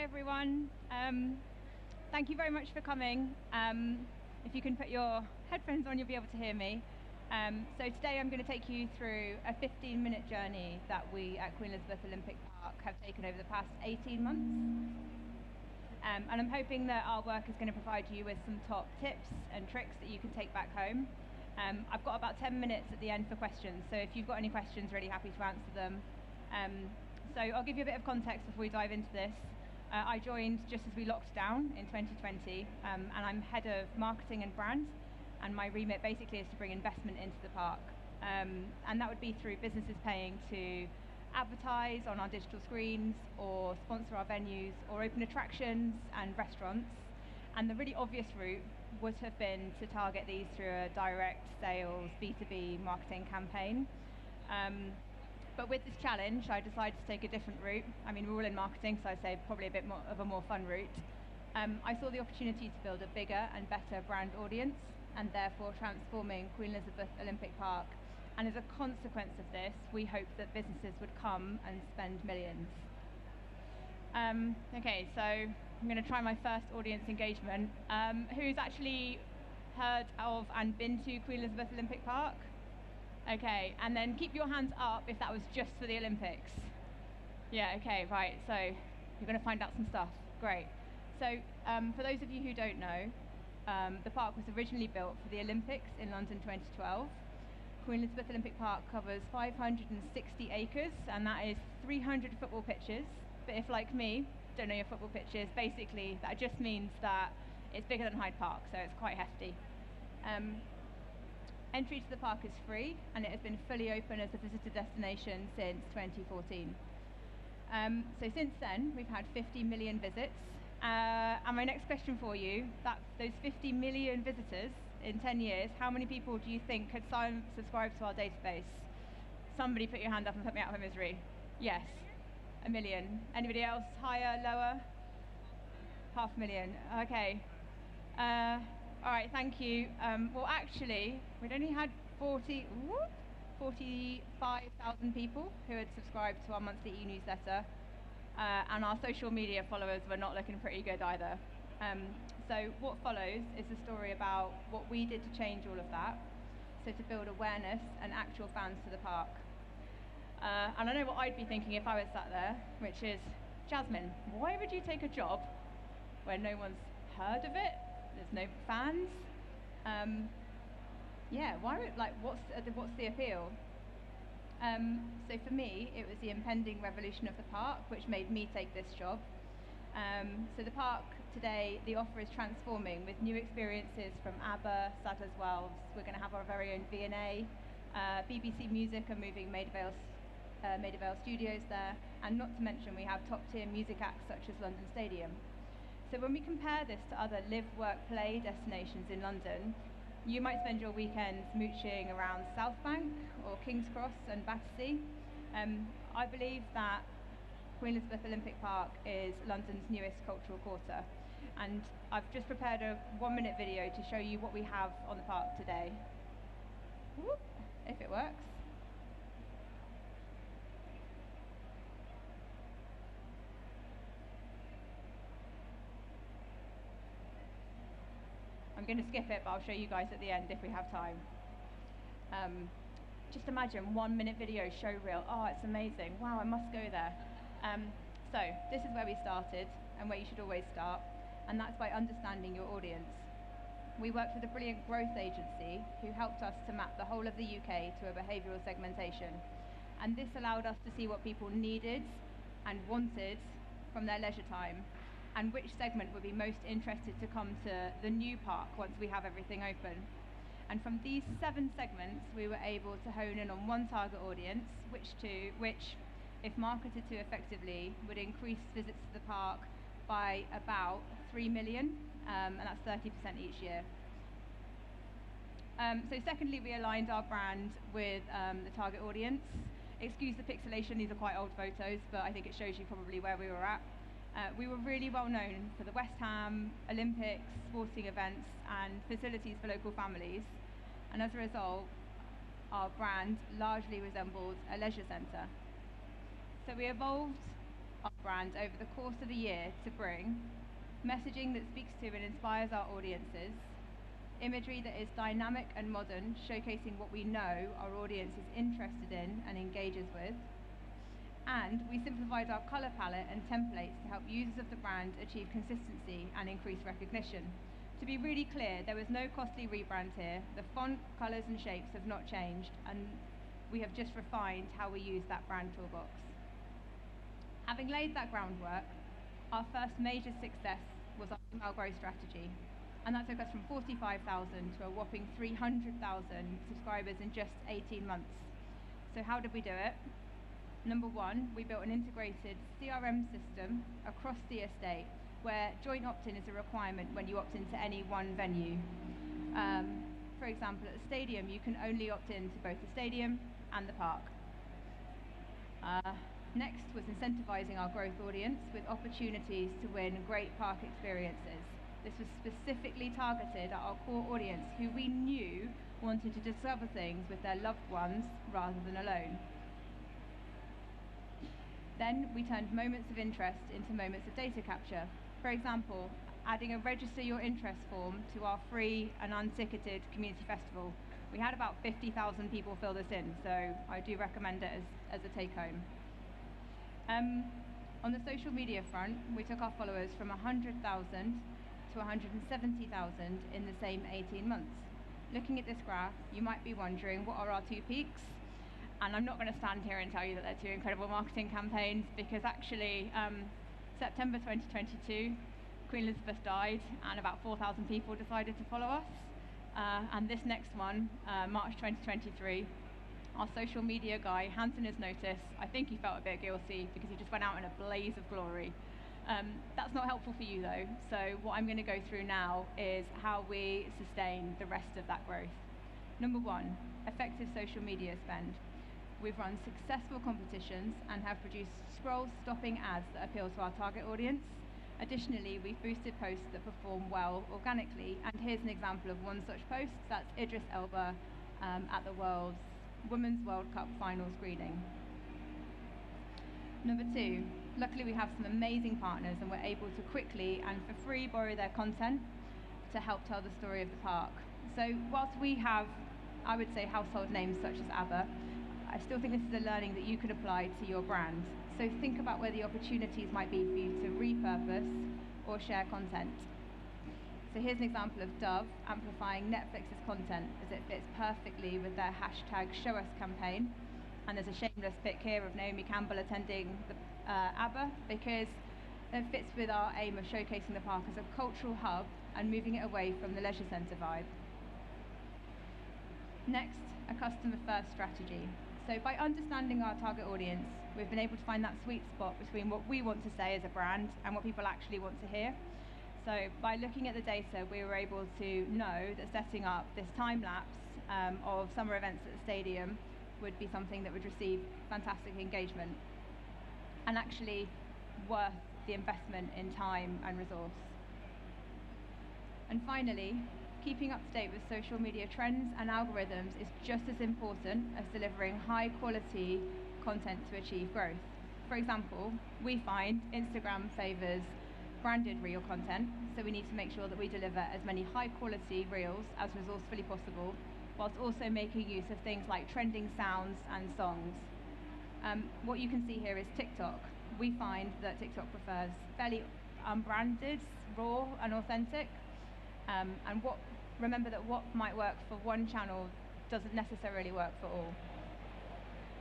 everyone. Thank you very much for coming. If you can put your headphones on, you'll be able to hear me. So today I'm going to take you through a 15-minute journey that we at Queen Elizabeth Olympic Park have taken over the past 18 months. And I'm hoping that our work is going to provide you with some top tips and tricks that you can take back home. I've got about 10 minutes at the end for questions, so if you've got any questions, really happy to answer them. So I'll give you a bit of context before we dive into this. I joined just as we locked down in 2020, and I'm head of marketing and brand, and my remit basically is to bring investment into the park. And that would be through businesses paying to advertise on our digital screens, or sponsor our venues, or open attractions and restaurants. And the really obvious route would have been to target these through a direct sales B2B marketing campaign. But with this challenge, I decided to take a different route. I mean, we're all in marketing, so I'd say probably a bit more of a more fun route. I saw the opportunity to build a bigger and better brand audience, and therefore transforming Queen Elizabeth Olympic Park. And as a consequence of this, we hoped that businesses would come and spend millions. Okay, so I'm going to try my first audience engagement. Who's actually heard of and been to Queen Elizabeth Olympic Park? Okay, and then keep your hands up if that was just for the Olympics. Yeah, okay, right, so you're going to find out some stuff. Great. So for those of you who don't know, the park was originally built for the Olympics in London 2012. Queen Elizabeth Olympic Park covers 560 acres, and that is 300 football pitches. But if, like me, don't know your football pitches, basically that just means that it's bigger than Hyde Park, so it's quite hefty. Entry to the park is free, and it has been fully open as a visitor destination since 2014. So since then, we've had 50 million visits. And my next question for you, those 50 million visitors in 10 years, how many people do you think could subscribe to our database? Somebody put your hand up and put me out of my misery. Yes, 1 million. Anybody else? Higher, lower? 500,000. Okay. All right, thank you. Well, actually, we'd only had 45,000 people who had subscribed to our monthly e-newsletter, and our social media followers were not looking pretty good either. So what follows is a story about what we did to change all of that, so to build awareness and actual fans to the park. And I know what I'd be thinking if I was sat there, which is, Jazmin, why would you take a job where no one's heard of it? There's no fans. Yeah, why? What's the appeal? So for me, it was the impending revolution of the park, which made me take this job. So the park today, the offer is transforming with new experiences from ABBA, Sadler's Wells. We're going to have our very own V&A. BBC Music are moving Maida Vale Studios there, and not to mention we have top-tier music acts such as London Stadium. So when we compare this to other live, work, play destinations in London, you might spend your weekends mooching around South Bank or King's Cross and Battersea. I believe that Queen Elizabeth Olympic Park is London's newest cultural quarter. And I've just prepared a 1-minute video to show you what we have on the park today. Whoop, if it works. I'm going to skip it, but I'll show you guys at the end if we have time. Just imagine 1-minute video, show reel. Oh, it's amazing. Wow, I must go there. So this is where we started and where you should always start, and that's by understanding your audience. We worked with a brilliant growth agency who helped us to map the whole of the UK to a behavioural segmentation. And this allowed us to see what people needed and wanted from their leisure time, and which segment would be most interested to come to the new park once we have everything open. And from these 7 segments, we were able to hone in on one target audience, which, if marketed to effectively, would increase visits to the park by about 3 million, and that's 30% each year. So secondly, we aligned our brand with the target audience. Excuse the pixelation, these are quite old photos, but I think it shows you probably where we were at. We were really well known for the West Ham, Olympics, sporting events, and facilities for local families. And as a result, our brand largely resembled a leisure centre. So we evolved our brand over the course of a year to bring messaging that speaks to and inspires our audiences, imagery that is dynamic and modern, showcasing what we know our audience is interested in and engages with. And we simplified our colour palette and templates to help users of the brand achieve consistency and increase recognition. To be really clear, there was no costly rebrand here. The font, colours and shapes have not changed, and we have just refined how we use that brand toolbox. Having laid that groundwork, our first major success was our email growth strategy, and that took us from 45,000 to a whopping 300,000 subscribers in just 18 months. So how did we do it? Number one, we built an integrated CRM system across the estate where joint opt-in is a requirement when you opt into any one venue. For example, at a stadium, you can only opt in to both the stadium and the park. Next was incentivizing our growth audience with opportunities to win great park experiences. This was specifically targeted at our core audience who we knew wanted to discover things with their loved ones rather than alone. Then we turned moments of interest into moments of data capture. For example, adding a register your interest form to our free and unticketed community festival. We had about 50,000 people fill this in, so I do recommend it as a take-home. On the social media front, we took our followers from 100,000 to 170,000 in the same 18 months. Looking at this graph, you might be wondering, what are our two peaks? And I'm not going to stand here and tell you that they're two incredible marketing campaigns, because actually, September 2022, Queen Elizabeth died, and about 4,000 people decided to follow us. And this next one, March 2023, our social media guy hands in his notice. I think he felt a bit guilty because he just went out in a blaze of glory. That's not helpful for you though. So what I'm going to go through now is how we sustain the rest of that growth. Number one, effective social media spend. We've run successful competitions and have produced scroll-stopping ads that appeal to our target audience. Additionally, we've boosted posts that perform well organically. And here's an example of one such post. That's Idris Elba at the Women's World Cup final screening. Number two, luckily we have some amazing partners and we're able to quickly and for free borrow their content to help tell the story of the park. So whilst we have, I would say, household names such as ABBA, I still think this is a learning that you could apply to your brand. So think about where the opportunities might be for you to repurpose or share content. So here's an example of Dove amplifying Netflix's content as it fits perfectly with their hashtag #ShowUs campaign. And there's a shameless pic here of Naomi Campbell attending the ABBA because it fits with our aim of showcasing the park as a cultural hub and moving it away from the leisure centre vibe. Next, a customer-first strategy. So by understanding our target audience, we've been able to find that sweet spot between what we want to say as a brand and what people actually want to hear. So by looking at the data, we were able to know that setting up this time lapse of summer events at the stadium would be something that would receive fantastic engagement and actually worth the investment in time and resource. And finally, keeping up to date with social media trends and algorithms is just as important as delivering high quality content to achieve growth. For example, we find Instagram favors branded reel content, so we need to make sure that we deliver as many high quality reels as resourcefully possible, whilst also making use of things like trending sounds and songs. What you can see here is TikTok. We find that TikTok prefers fairly unbranded, raw and authentic, and remember that what might work for one channel doesn't necessarily work for all.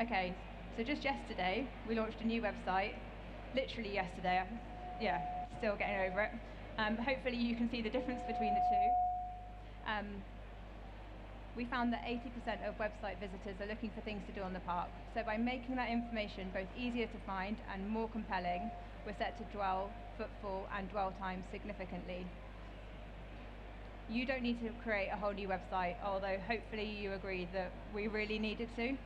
Okay, so just yesterday we launched a new website, literally yesterday, still getting over it. Hopefully you can see the difference between the two. We found that 80% of website visitors are looking for things to do on the park. So by making that information both easier to find and more compelling, we're set to dwell footfall and dwell time significantly. You don't need to create a whole new website, although hopefully you agree that we really needed to.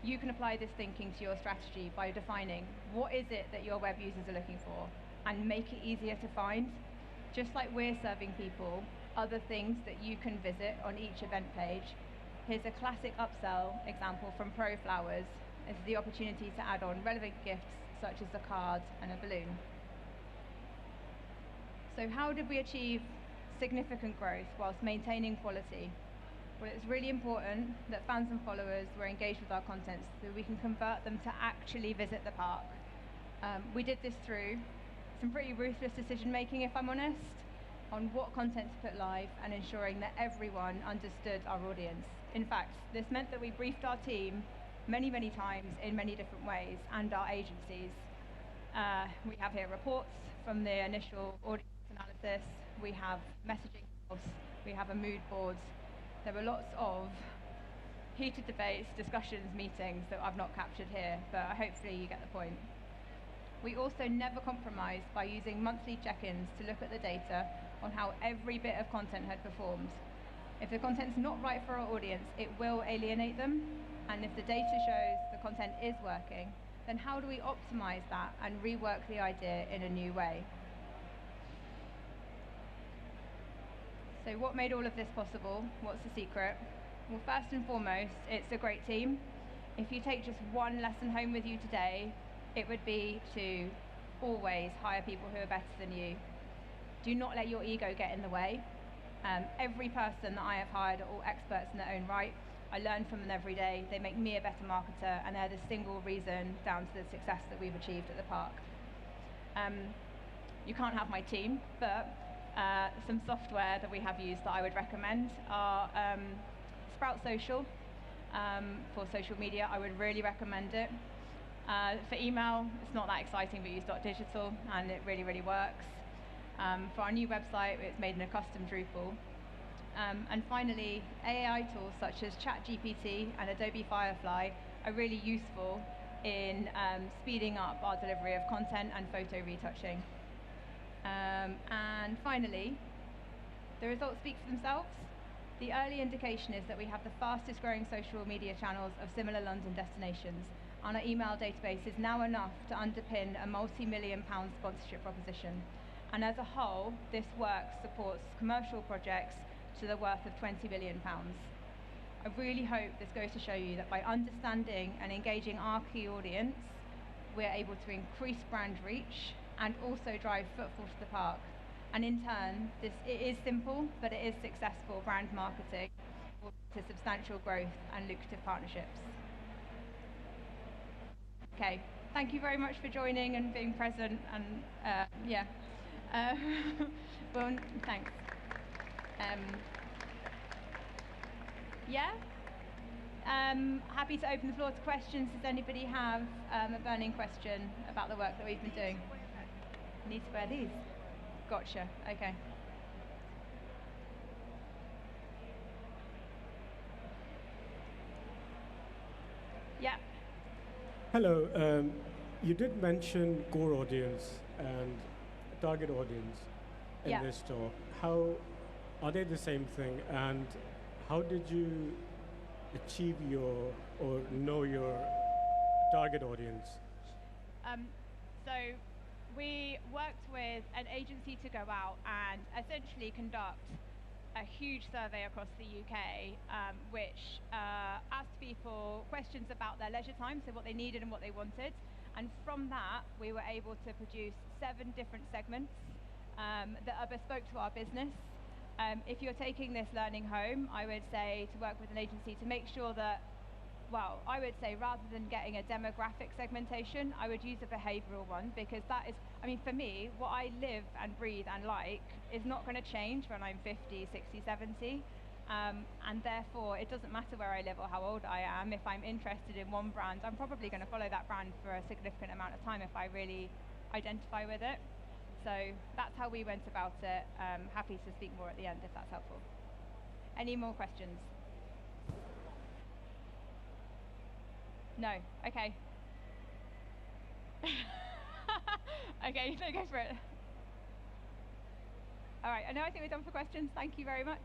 You can apply this thinking to your strategy by defining what is it that your web users are looking for and make it easier to find. Just like we're serving people other things that you can visit on each event page, here's a classic upsell example from Pro Flowers. It's the opportunity to add on relevant gifts such as a card and a balloon. So how did we achieve significant growth whilst maintaining quality? Well, it's really important that fans and followers were engaged with our content so we can convert them to actually visit the park. We did this through some pretty ruthless decision making, if I'm honest, on what content to put live and ensuring that everyone understood our audience. In fact, this meant that we briefed our team many, many times in many different ways, and our agencies. We have here reports from the initial audience analysis, we have messaging boards, we have a mood board. There were lots of heated debates, discussions, meetings that I've not captured here, but hopefully you get the point. We also never compromised by using monthly check-ins to look at the data on how every bit of content had performed. If the content's not right for our audience, it will alienate them, and if the data shows the content is working, then how do we optimize that and rework the idea in a new way? So what made all of this possible? What's the secret? Well, first and foremost, it's a great team. If you take just one lesson home with you today, it would be to always hire people who are better than you. Do not let your ego get in the way. Every person that I have hired are all experts in their own right. I learn from them every day. They make me a better marketer, and they're the single reason down to the success that we've achieved at the park. You can't have my team, but some software that we have used that I would recommend are Sprout Social for social media. I would really recommend it. For email, it's not that exciting, but use .digital, and it really, really works. For our new website, it's made in a custom Drupal. And finally, AI tools such as ChatGPT and Adobe Firefly are really useful in speeding up our delivery of content and photo retouching. And finally, the results speak for themselves. The early indication is that we have the fastest growing social media channels of similar London destinations, and our email database is now enough to underpin a multi-million-pound sponsorship proposition. And as a whole, this work supports commercial projects to the worth of £20 billion. I really hope this goes to show you that by understanding and engaging our key audience, we're able to increase brand reach and also drive footfall to the park. And in turn, it is simple, but it is successful brand marketing to substantial growth and lucrative partnerships. Okay, thank you very much for joining and being present, and well, thanks. Happy to open the floor to questions. Does anybody have a burning question about the work that we've been doing? Need to wear these? Gotcha, okay. Yeah. Hello, you did mention core audience and target audience in this talk. How are they the same thing, and how did you achieve or know your target audience? So we worked with an agency to go out and essentially conduct a huge survey across the UK, which asked people questions about their leisure time, so what they needed and what they wanted. And from that, we were able to produce 7 different segments that are bespoke to our business. If you're taking this learning home, I would say to work with an agency to make sure that, well, I would say rather than getting a demographic segmentation, I would use a behavioural one, because that is, I mean, for me, what I live and breathe and like is not going to change when I'm 50, 60, 70. And therefore, it doesn't matter where I live or how old I am. If I'm interested in one brand, I'm probably going to follow that brand for a significant amount of time if I really identify with it. So that's how we went about it. Happy to speak more at the end if that's helpful. Any more questions? No? Okay. Okay, so go for it. All right, I think we're done for questions. Thank you very much.